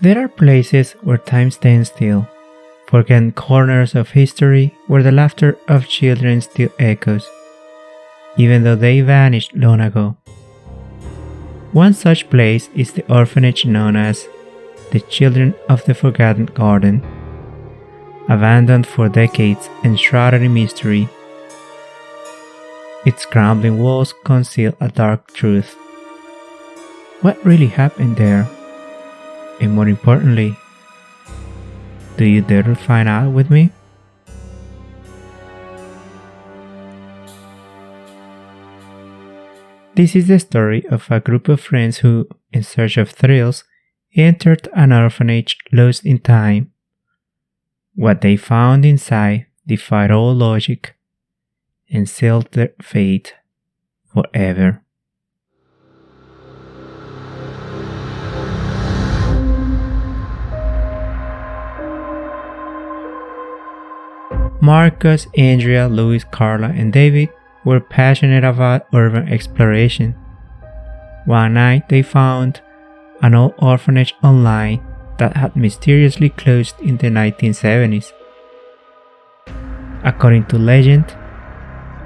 There are places where time stands still, forgotten corners of history where the laughter of children still echoes, even though they vanished long ago. One such place is the orphanage known as the Children of the Forgotten Garden. Abandoned for decades and shrouded in mystery, its crumbling walls conceal a dark truth. What really happened there? And more importantly, do you dare to find out with me? This is the story of a group of friends who, in search of thrills, entered an orphanage lost in time. What they found inside defied all logic and sealed their fate forever. Marcus, Andrea, Louis, Carla, and David were passionate about urban exploration. One night they found an old orphanage online that had mysteriously closed in the 1970s. According to legend,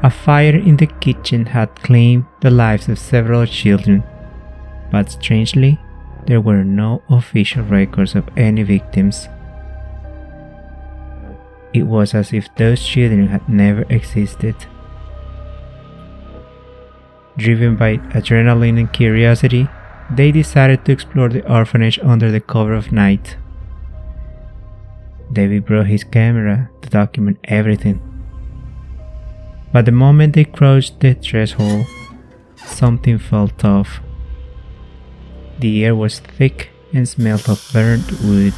a fire in the kitchen had claimed the lives of several children, but strangely, there were no official records of any victims. It was as if those children had never existed. Driven by adrenaline and curiosity, they decided to explore the orphanage under the cover of night. David brought his camera to document everything. But the moment they crossed the threshold, something felt off. The air was thick and smelled of burnt wood.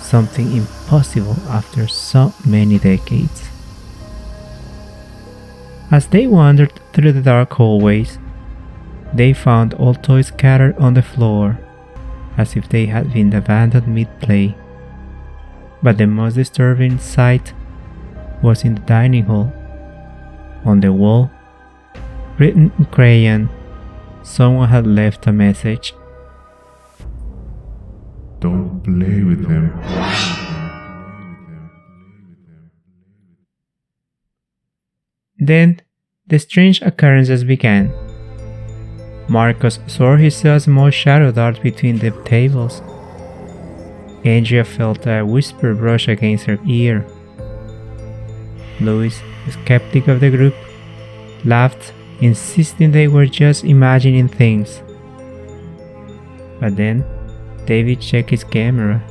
Something impossible after so many decades. As they wandered through the dark hallways, they found old toys scattered on the floor, as if they had been abandoned mid-play. But the most disturbing sight was in the dining hall. On the wall, written in crayon, someone had left a message. Don't play with them. Then, the strange occurrences began. Marcus swore he saw a small shadow dart between the tables. Andrea felt a whisper brush against her ear. Louis, the skeptic of the group, laughed, insisting they were just imagining things. But then, David checked his camera.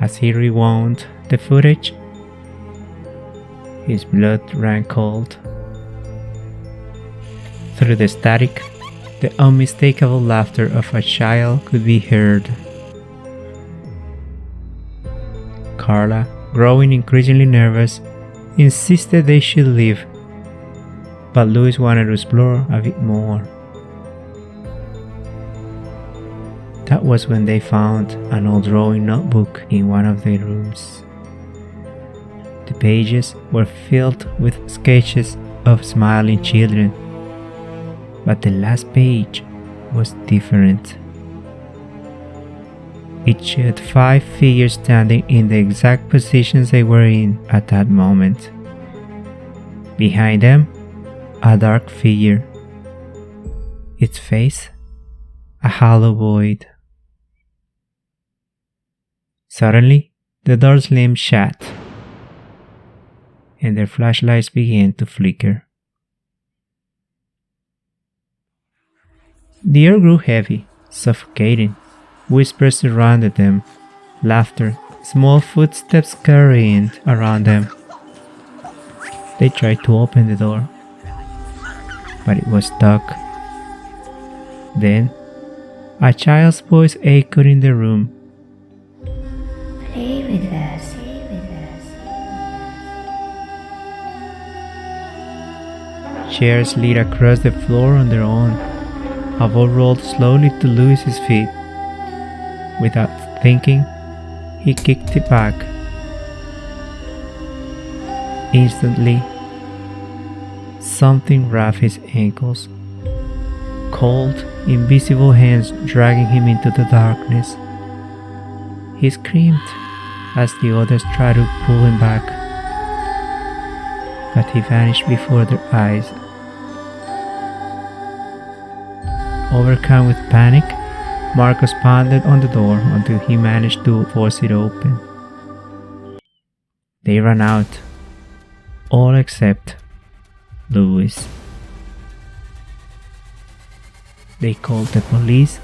As he rewound the footage, his blood ran cold. Through the static, the unmistakable laughter of a child could be heard. Carla, growing increasingly nervous, insisted they should leave, but Louis wanted to explore a bit more. That was when they found an old drawing notebook in one of their rooms. The pages were filled with sketches of smiling children, but the last page was different. It showed 5 figures standing in the exact positions they were in at that moment. Behind them, a dark figure. Its face, a hollow void. Suddenly, the door slammed shut, and their flashlights began to flicker. The air grew heavy, suffocating. Whispers surrounded them, laughter, small footsteps scurrying around them. They tried to open the door, but it was stuck. Then, a child's voice echoed in the room. Play with us. Chairs slid across the floor on their own. A ball rolled slowly to Louis's feet. Without thinking, he kicked it back. Instantly, something wrapped his ankles. cold, invisible hands dragging him into the darkness. He screamed as the others tried to pull him back, but he vanished before their eyes. Overcome with panic, Marcus pounded on the door until he managed to force it open. They ran out, all except Louis. They called the police.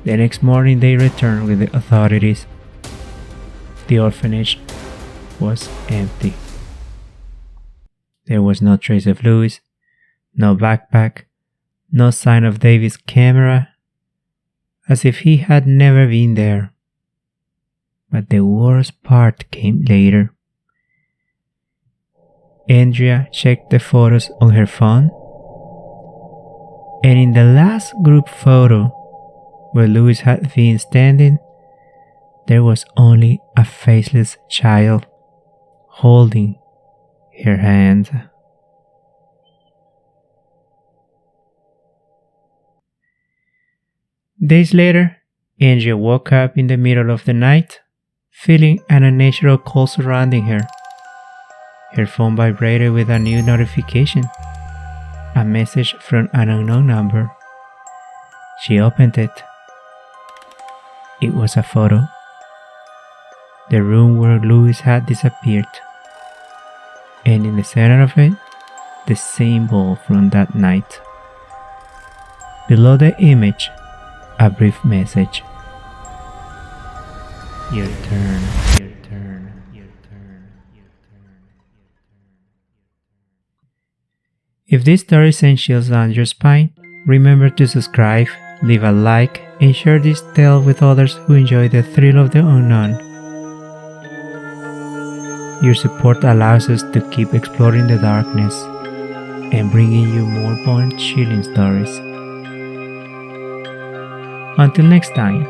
The next morning they returned with the authorities. The orphanage was empty. There was no trace of Louis, no backpack, no sign of David's camera, as if he had never been there. But the worst part came later. Andrea checked the photos on her phone, and in the last group photo where Louis had been standing, there was only a faceless child holding her hand. Days later, Andrea woke up in the middle of the night, feeling an unnatural cold surrounding her. Her phone vibrated with a new notification, a message from an unknown number. She opened it. It was a photo. The room where Louis had disappeared. And in the center of it, the symbol from that night. Below the image, a brief message. Your turn, your turn, your turn, your turn. If this story sends chills down your spine, remember to subscribe, leave a like, and share this tale with others who enjoy the thrill of the unknown. Your support allows us to keep exploring the darkness and bringing you more bone-chilling stories. Until next time,